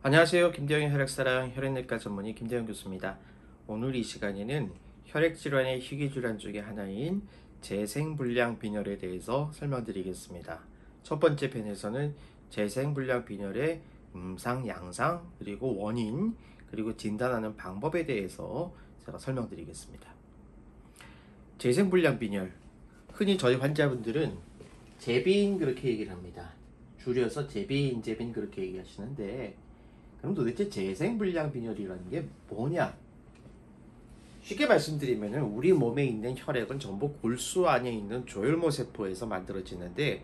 안녕하세요. 김대영의 혈액사랑 혈액내과 전문의 김대영 교수입니다. 오늘 이 시간에는 혈액질환의 희귀질환 중에 하나인 재생불량 빈혈에 대해서 설명드리겠습니다. 첫 번째 편에서는 재생불량 빈혈의 음상, 양상, 그리고 원인, 그리고 진단하는 방법에 대해서 제가 설명드리겠습니다. 재생불량 빈혈, 흔히 저희 환자분들은 재빈 그렇게 얘기를 합니다. 줄여서 재빈 그렇게 얘기하시는데, 그럼 도대체 재생불량 빈혈이라는 게 뭐냐? 쉽게 말씀드리면 우리 몸에 있는 혈액은 전부 골수 안에 있는 조혈모 세포에서 만들어지는데,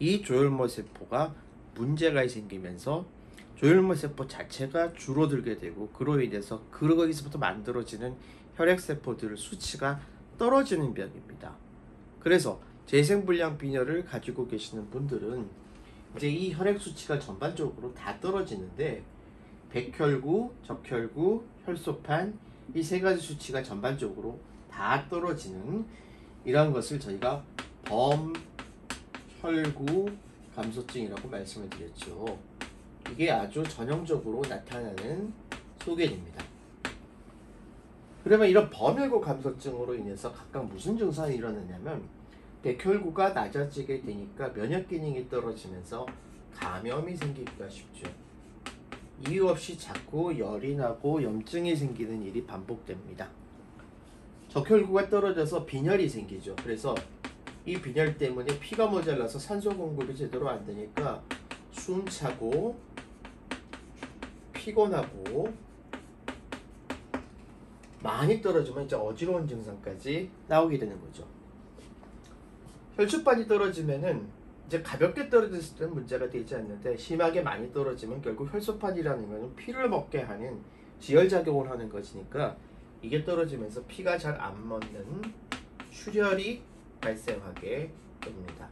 이 조혈모 세포가 문제가 생기면서 조혈모 세포 자체가 줄어들게 되고, 그로 인해서 거기서부터 만들어지는 혈액세포들 수치가 떨어지는 병입니다. 그래서 재생불량 빈혈을 가지고 계시는 분들은 이제 이 혈액 수치가 전반적으로 다 떨어지는데, 백혈구, 적혈구, 혈소판, 이 세 가지 수치가 전반적으로 다 떨어지는 이런 것을 저희가 범혈구 감소증이라고 말씀을 드렸죠. 이게 아주 전형적으로 나타나는 소견입니다. 그러면 이런 범혈구 감소증으로 인해서 각각 무슨 증상이 일어나냐면, 백혈구가 낮아지게 되니까 면역 기능이 떨어지면서 감염이 생기기가 쉽죠. 이유 없이 자꾸 열이 나고 염증이 생기는 일이 반복됩니다. 적혈구가 떨어져서 빈혈이 생기죠. 그래서 이 빈혈 때문에 피가 모자라서 산소 공급이 제대로 안 되니까 숨차고 피곤하고, 많이 떨어지면 이제 어지러운 증상까지 나오게 되는 거죠. 혈소판이 떨어지면은 이제 가볍게 떨어졌을 때는 문제가 되지 않는데, 심하게 많이 떨어지면 결국 혈소판이라는 것은 피를 먹게 하는 지혈작용을 하는 것이니까, 이게 떨어지면서 피가 잘 안 멎는 출혈이 발생하게 됩니다.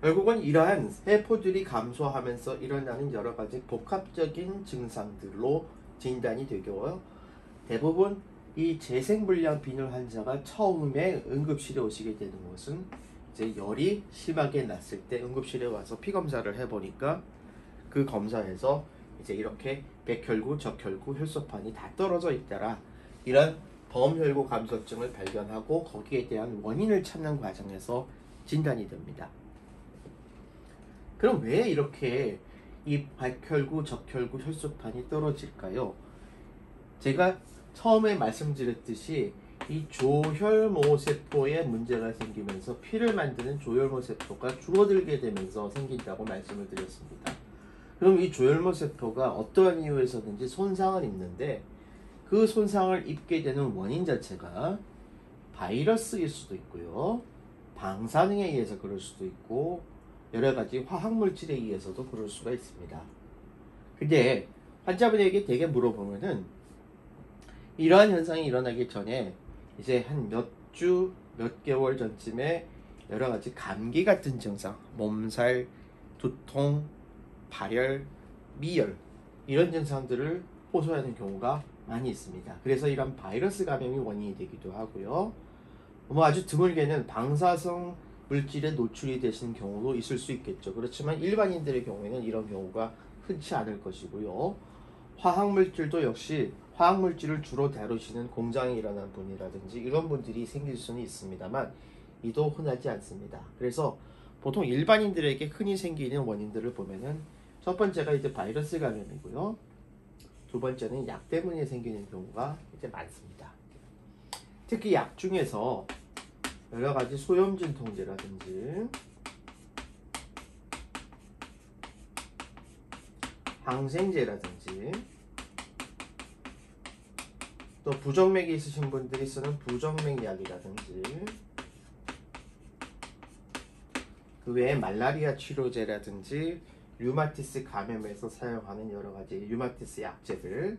결국은 이러한 세포들이 감소하면서 일어나는 여러 가지 복합적인 증상들로 진단이 되고요. 대부분 이 재생불량 빈혈 환자가 처음에 응급실에 오시게 되는 것은 이제 열이 심하게 났을 때 응급실에 와서 피 검사를 해보니까, 그 검사에서 이제 이렇게 백혈구, 적혈구, 혈소판이 다 떨어져 있더라, 이런 범혈구 감소증을 발견하고 거기에 대한 원인을 찾는 과정에서 진단이 됩니다. 그럼 왜 이렇게 이 백혈구, 적혈구, 혈소판이 떨어질까요? 제가 처음에 말씀드렸듯이 이 조혈모 세포에 문제가 생기면서 피를 만드는 조혈모 세포가 줄어들게 되면서 생긴다고 말씀을 드렸습니다. 그럼 이 조혈모 세포가 어떠한 이유에서든지 손상을 입는데, 그 손상을 입게 되는 원인 자체가 바이러스일 수도 있고요, 방사능에 의해서 그럴 수도 있고, 여러 가지 화학물질에 의해서도 그럴 수가 있습니다. 근데 환자분에게 되게 물어보면은, 이러한 현상이 일어나기 전에 이제 한 몇 주, 몇 개월 전쯤에 여러 가지 감기 같은 증상, 몸살, 두통, 발열, 미열, 이런 증상들을 호소하는 경우가 많이 있습니다. 그래서 이런 바이러스 감염이 원인이 되기도 하고요, 아주 드물게는 방사성 물질에 노출이 되시는 경우도 있을 수 있겠죠. 그렇지만 일반인들의 경우에는 이런 경우가 흔치 않을 것이고요. 화학물질도 역시 화학물질을 주로 다루시는 공장에 일어난 분이라든지 이런 분들이 생길 수는 있습니다만, 이도 흔하지 않습니다. 그래서 보통 일반인들에게 흔히 생기는 원인들을 보면은, 첫 번째가 이제 바이러스 감염이고요, 두 번째는 약 때문에 생기는 경우가 이제 많습니다. 특히 약 중에서 여러 가지 소염 진통제라든지 항생제라든지, 또 부정맥이 있으신 분들이 쓰는 부정맥 약이라든지, 그 외에 말라리아 치료제라든지 류마티스 감염에서 사용하는 여러 가지 류마티스 약제들,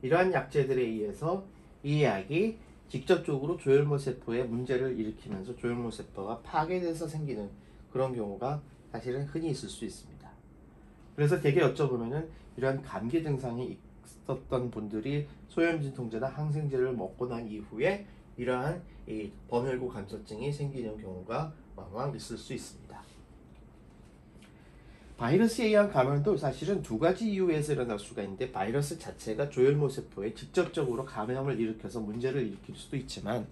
이러한 약제들에 의해서 이 약이 직접적으로 조혈모 세포에 문제를 일으키면서 조혈모 세포가 파괴돼서 생기는 그런 경우가 사실은 흔히 있을 수 있습니다. 그래서 되게 여쭤보면은 이러한 감기 증상이 있었던 분들이 소염진통제나 항생제를 먹고 난 이후에 이러한 이 범혈구 감소증이 생기는 경우가 왕왕 있을 수 있습니다. 바이러스에 의한 감염도 사실은 두 가지 이유에서 일어날 수가 있는데, 바이러스 자체가 조혈모세포에 직접적으로 감염을 일으켜서 문제를 일으킬 수도 있지만,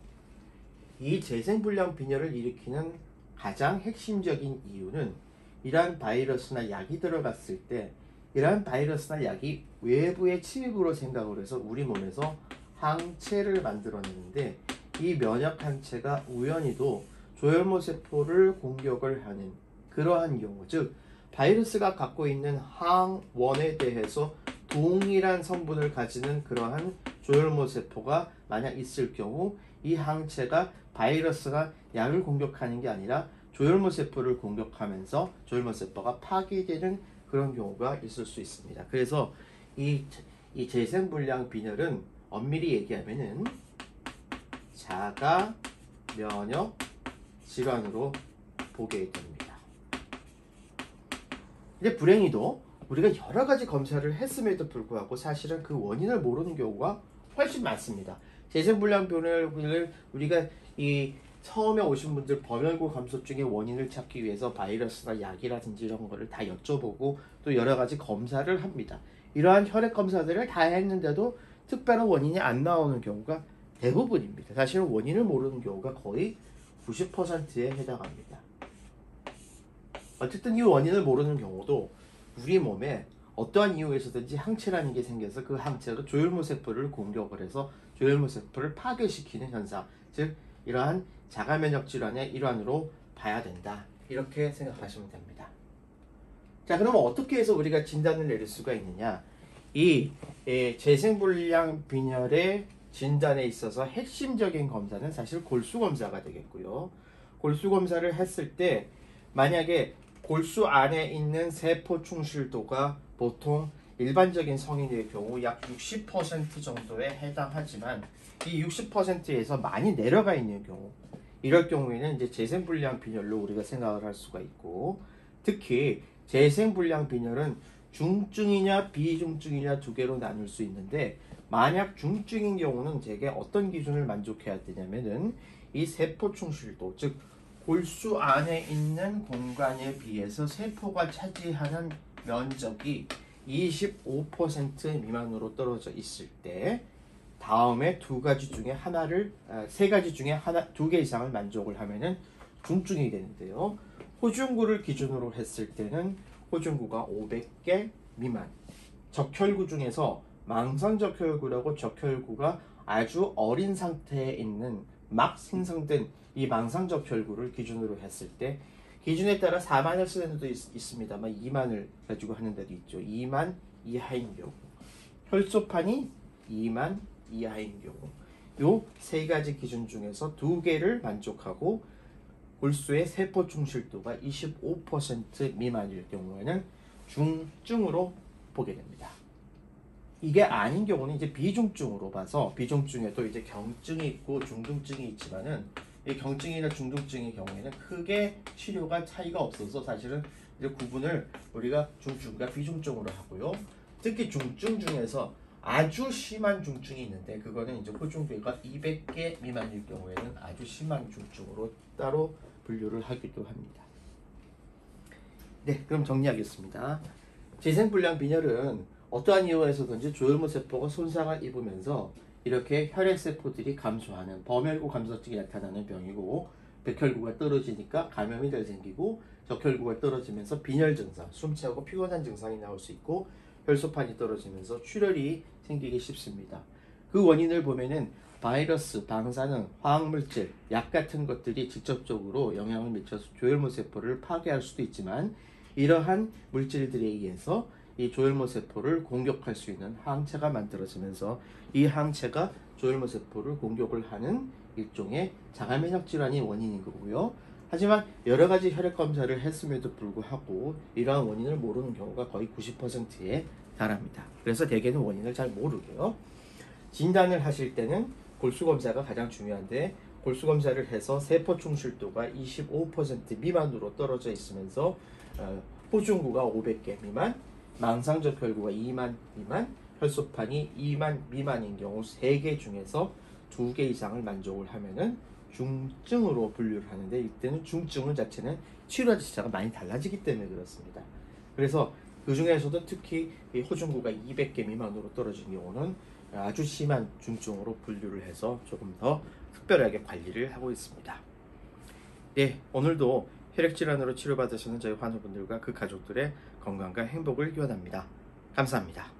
이 재생불량 빈혈을 일으키는 가장 핵심적인 이유는 이러한 바이러스나 약이 들어갔을 때 이러한 바이러스나 약이 외부의 침입으로 생각을 해서 우리 몸에서 항체를 만들어내는데, 이 면역 항체가 우연히도 조혈모세포를 공격을 하는 그러한 경우, 즉 바이러스가 갖고 있는 항원에 대해서 동일한 성분을 가지는 그러한 조혈모세포가 만약 있을 경우, 이 항체가 바이러스가 약을 공격하는 게 아니라 조혈모세포를 공격하면서 조혈모세포가 파괴되는 그런 경우가 있을 수 있습니다. 그래서 이 재생불량 빈혈은 엄밀히 얘기하면은 자가 면역 질환으로 보게 됩니다. 근데 불행히도 우리가 여러 가지 검사를 했음에도 불구하고 사실은 그 원인을 모르는 경우가 훨씬 많습니다. 재생불량 빈혈을 우리가 이 처음에 오신 분들 범혈구 감소증의 원인을 찾기 위해서 바이러스나 약이라든지 이런 거를 다 여쭤보고 또 여러 가지 검사를 합니다. 이러한 혈액 검사들을 다 했는데도 특별한 원인이 안 나오는 경우가 대부분입니다. 사실은 원인을 모르는 경우가 거의 90%에 해당합니다. 어쨌든 이 원인을 모르는 경우도 우리 몸에 어떠한 이유에서든지 항체라는 게 생겨서 그 항체가 조혈모세포를 공격을 해서 조혈모세포를 파괴시키는 현상, 즉 이러한 자가면역 질환의 일환으로 봐야 된다, 이렇게 생각하시면 됩니다. 자, 그러면 어떻게 해서 우리가 진단을 내릴 수가 있느냐? 이 재생불량 빈혈의 진단에 있어서 핵심적인 검사는 사실 골수검사가 되겠고요. 골수검사를 했을 때 만약에 골수 안에 있는 세포 충실도가 보통 일반적인 성인의 경우 약 60% 정도에 해당하지만, 이 60%에서 많이 내려가 있는 경우, 이럴 경우에는 이제 재생불량 빈혈로 우리가 생각을 할 수가 있고, 특히 재생불량 빈혈은 중증이냐 비중증이냐 두 개로 나눌 수 있는데, 만약 중증인 경우는 대개 어떤 기준을 만족해야 되냐면은 이 세포 충실도, 즉 골수 안에 있는 공간에 비해서 세포가 차지하는 면적이 25% 미만으로 떨어져 있을 때, 다음에 세 가지 중에 두 개 이상을 만족을 하면은 중증이 되는데요. 호중구를 기준으로 했을 때는 호중구가 500개 미만, 적혈구 중에서 망상적혈구라고 적혈구가 아주 어린 상태에 있는 막 생성된 이 망상적혈구를 기준으로 했을 때, 기준에 따라 4만을 쓰는 데도 있습니다만 2만을 가지고 하는 데도 있죠. 2만 이하인 경우, 혈소판이 2만 이하인 경우, 요 세 가지 기준 중에서 두 개를 만족하고 골수의 세포 충실도가 25% 미만일 경우에는 중증으로 보게 됩니다. 이게 아닌 경우는 이제 비중증으로 봐서, 비중증에도 이제 경증이 있고 중등증이 있지만은 이 경증이나 중등증의 경우에는 크게 치료가 차이가 없어서 사실은 이제 구분을 우리가 중증과 비중증으로 하고요. 특히 중증 중에서 아주 심한 중증이 있는데, 그거는 이제 호중구가 200개 미만일 경우에는 아주 심한 중증으로 따로 분류를 하기도 합니다. 네, 그럼 정리하겠습니다. 재생불량 빈혈은 어떠한 이유에서든지 조혈모세포가 손상을 입으면서 이렇게 혈액세포들이 감소하는 범혈구 감소증이 나타나는 병이고, 백혈구가 떨어지니까 감염이 잘 생기고, 적혈구가 떨어지면서 빈혈 증상, 숨차고 피곤한 증상이 나올 수 있고, 혈소판이 떨어지면서 출혈이 생기기 쉽습니다. 그 원인을 보면은 바이러스, 방사능, 화학물질, 약 같은 것들이 직접적으로 영향을 미쳐서 조혈모세포를 파괴할 수도 있지만, 이러한 물질들에 의해서 이 조혈모세포를 공격할 수 있는 항체가 만들어지면서 이 항체가 조혈모세포를 공격을 하는 일종의 자가면역 질환이 원인인 거고요. 하지만 여러 가지 혈액 검사를 했음에도 불구하고 이러한 원인을 모르는 경우가 거의 90%에 달합니다. 그래서 대개는 원인을 잘 모르고요. 진단을 하실 때는 골수검사가 가장 중요한데, 골수검사를 해서 세포 충실도가 25% 미만으로 떨어져 있으면서 호중구가 500개 미만, 망상적 혈구가 2만 미만, 혈소판이 2만 미만인 경우 3개 중에서 2개 이상을 만족을 하면은 중증으로 분류를 하는데, 이때는 중증은 자체는 치료 자체가 많이 달라지기 때문에 그렇습니다. 그래서 그 중에서도 특히 이 호중구가 200개 미만으로 떨어진 경우는 아주 심한 중증으로 분류를 해서 조금 더 특별하게 관리를 하고 있습니다. 네, 오늘도 혈액질환으로 치료받으시는 저희 환우분들과 그 가족들의 건강과 행복을 기원합니다. 감사합니다.